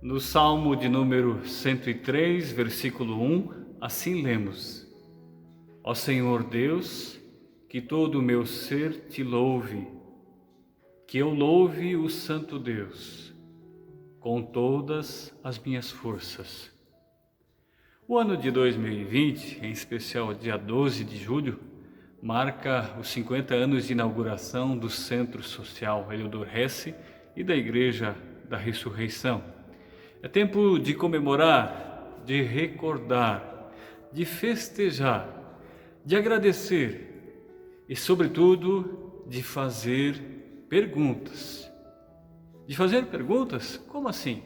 No Salmo de número 103, versículo 1, assim lemos: Ó Senhor Deus, que todo o meu ser te louve, que eu louve o Santo Deus, com todas as minhas forças. O ano de 2020, em especial o dia 12 de julho, marca os 50 anos de inauguração do Centro Social Heliodor Hesse e da Igreja da Ressurreição. É tempo de comemorar, de recordar, de festejar, de agradecer e, sobretudo, de fazer perguntas. De fazer perguntas? Como assim?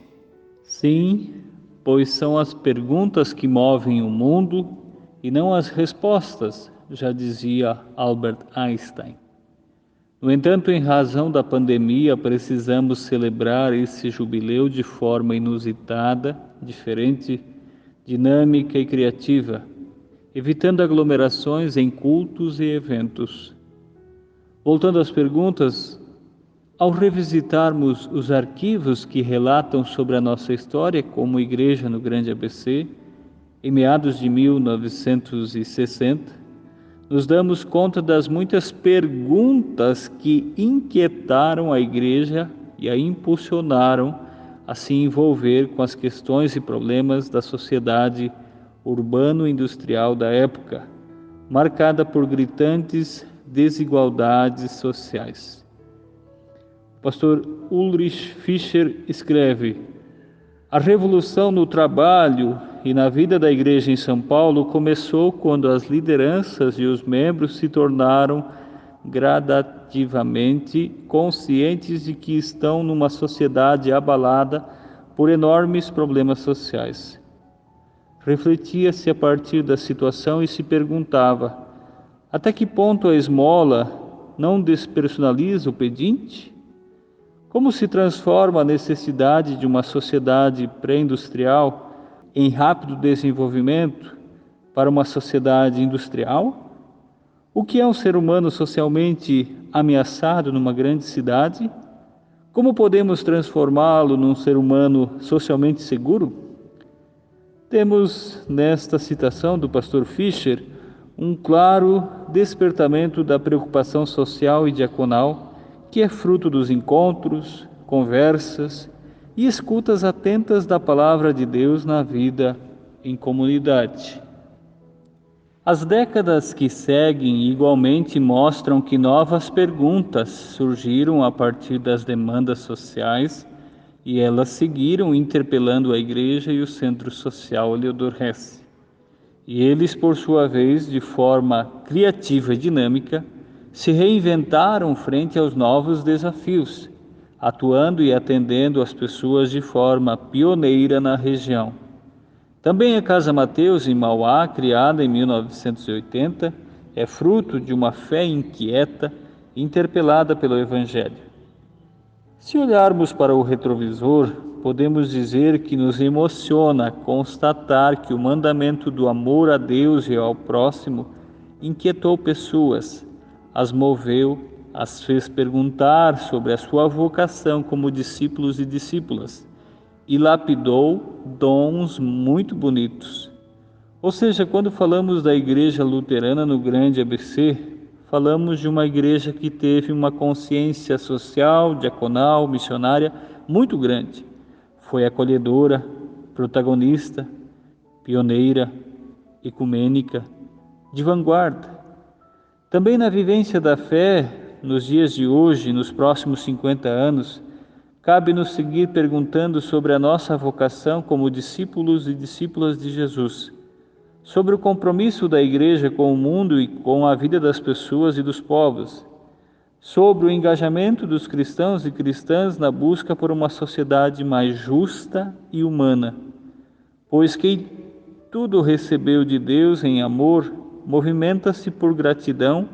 Sim, pois são as perguntas que movem o mundo e não as respostas, já dizia Albert Einstein. No entanto, em razão da pandemia, precisamos celebrar esse jubileu de forma inusitada, diferente, dinâmica e criativa, evitando aglomerações em cultos e eventos. Voltando às perguntas, ao revisitarmos os arquivos que relatam sobre a nossa história como igreja no Grande ABC, em meados de 1960, nos damos conta das muitas perguntas que inquietaram a igreja e a impulsionaram a se envolver com as questões e problemas da sociedade urbano-industrial da época, marcada por gritantes desigualdades sociais. O pastor Ulrich Fischer escreve: a revolução no trabalho e na vida da igreja em São Paulo começou quando as lideranças e os membros se tornaram gradativamente conscientes de que estão numa sociedade abalada por enormes problemas sociais. Refletia-se a partir da situação e se perguntava: até que ponto a esmola não despersonaliza o pedinte? Como se transforma a necessidade de uma sociedade pré-industrial em rápido desenvolvimento para uma sociedade industrial? O que é um ser humano socialmente ameaçado numa grande cidade? Como podemos transformá-lo num ser humano socialmente seguro? Temos nesta citação do pastor Fischer um claro despertamento da preocupação social e diaconal, que é fruto dos encontros, conversas e escutas atentas da palavra de Deus na vida em comunidade. As décadas que seguem igualmente mostram que novas perguntas surgiram a partir das demandas sociais e elas seguiram interpelando a Igreja e o Centro Social Heliodor Hesse. E eles, por sua vez, de forma criativa e dinâmica, se reinventaram frente aos novos desafios, atuando e atendendo as pessoas de forma pioneira na região. Também a Casa Mateus, em Mauá, criada em 1980, é fruto de uma fé inquieta, interpelada pelo Evangelho. Se olharmos para o retrovisor, podemos dizer que nos emociona constatar que o mandamento do amor a Deus e ao próximo inquietou pessoas, as moveu, as fez perguntar sobre a sua vocação como discípulos e discípulas e lapidou dons muito bonitos. Ou seja, quando falamos da Igreja Luterana no Grande ABC, falamos de uma igreja que teve uma consciência social, diaconal, missionária muito grande. Foi acolhedora, protagonista, pioneira, ecumênica, de vanguarda. Também na vivência da fé, nos dias de hoje, nos próximos 50 anos, cabe-nos seguir perguntando sobre a nossa vocação como discípulos e discípulas de Jesus, sobre o compromisso da Igreja com o mundo e com a vida das pessoas e dos povos, sobre o engajamento dos cristãos e cristãs na busca por uma sociedade mais justa e humana, pois quem tudo recebeu de Deus em amor, movimenta-se por gratidão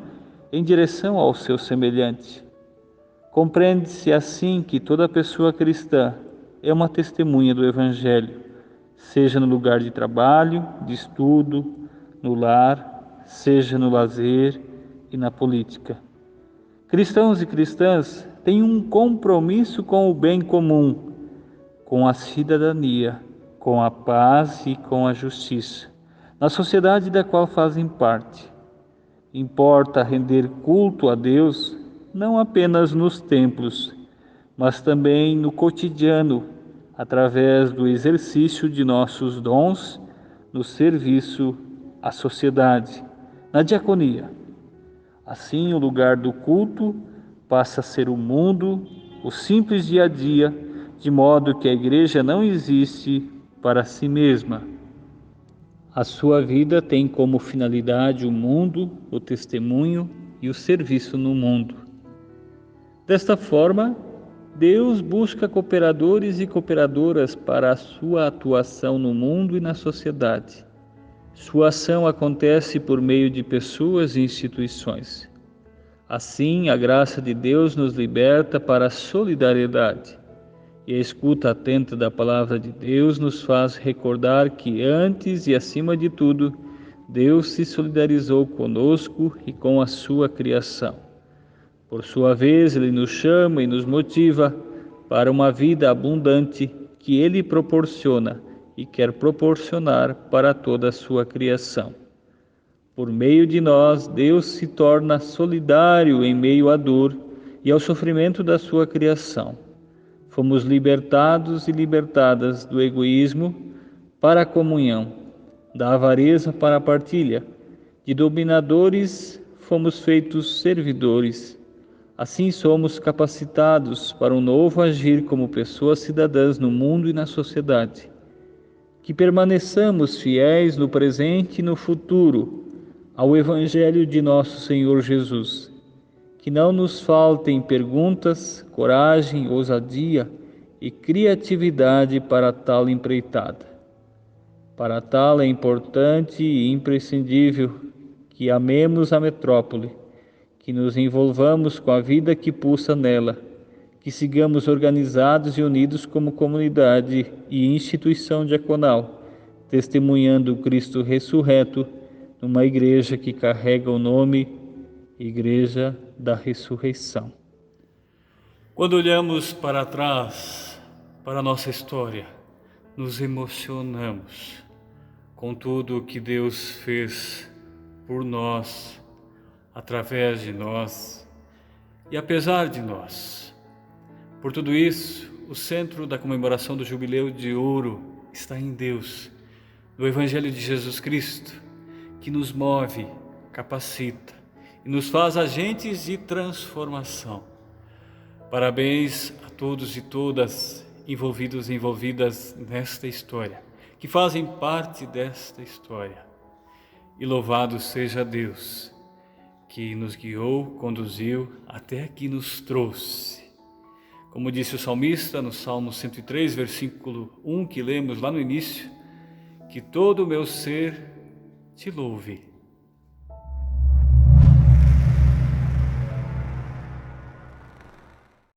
em direção ao seu semelhante. Compreende-se assim que toda pessoa cristã é uma testemunha do Evangelho, seja no lugar de trabalho, de estudo, no lar, seja no lazer e na política. Cristãos e cristãs têm um compromisso com o bem comum, com a cidadania, com a paz e com a justiça, na sociedade da qual fazem parte. Importa render culto a Deus não apenas nos templos, mas também no cotidiano, através do exercício de nossos dons no serviço à sociedade, na diaconia. Assim, o lugar do culto passa a ser o mundo, o simples dia a dia, de modo que a igreja não existe para si mesma. A sua vida tem como finalidade o mundo, o testemunho e o serviço no mundo. Desta forma, Deus busca cooperadores e cooperadoras para a sua atuação no mundo e na sociedade. Sua ação acontece por meio de pessoas e instituições. Assim, a graça de Deus nos liberta para a solidariedade. E a escuta atenta da palavra de Deus nos faz recordar que antes e acima de tudo, Deus se solidarizou conosco e com a sua criação. Por sua vez, Ele nos chama e nos motiva para uma vida abundante que Ele proporciona e quer proporcionar para toda a sua criação. Por meio de nós, Deus se torna solidário em meio à dor e ao sofrimento da sua criação. Fomos libertados e libertadas do egoísmo para a comunhão, da avareza para a partilha, de dominadores fomos feitos servidores. Assim somos capacitados para um novo agir como pessoas cidadãs no mundo e na sociedade. Que permaneçamos fiéis no presente e no futuro ao Evangelho de nosso Senhor Jesus. Que não nos faltem perguntas, coragem, ousadia e criatividade para tal empreitada. Para tal é importante e imprescindível que amemos a metrópole, que nos envolvamos com a vida que pulsa nela, que sigamos organizados e unidos como comunidade e instituição diaconal, testemunhando o Cristo ressurreto numa igreja que carrega o nome Igreja da Ressurreição. Quando olhamos para trás, para a nossa história, nos emocionamos com tudo o que Deus fez por nós, através de nós e apesar de nós. Por tudo isso, o centro da comemoração do Jubileu de Ouro está em Deus, no Evangelho de Jesus Cristo, que nos move, capacita e nos faz agentes de transformação. Parabéns a todos e todas envolvidos e envolvidas nesta história, que fazem parte desta história. E louvado seja Deus, que nos guiou, conduziu, até aqui nos trouxe. Como disse o salmista no Salmo 103, versículo 1, que lemos lá no início, que todo o meu ser te louve.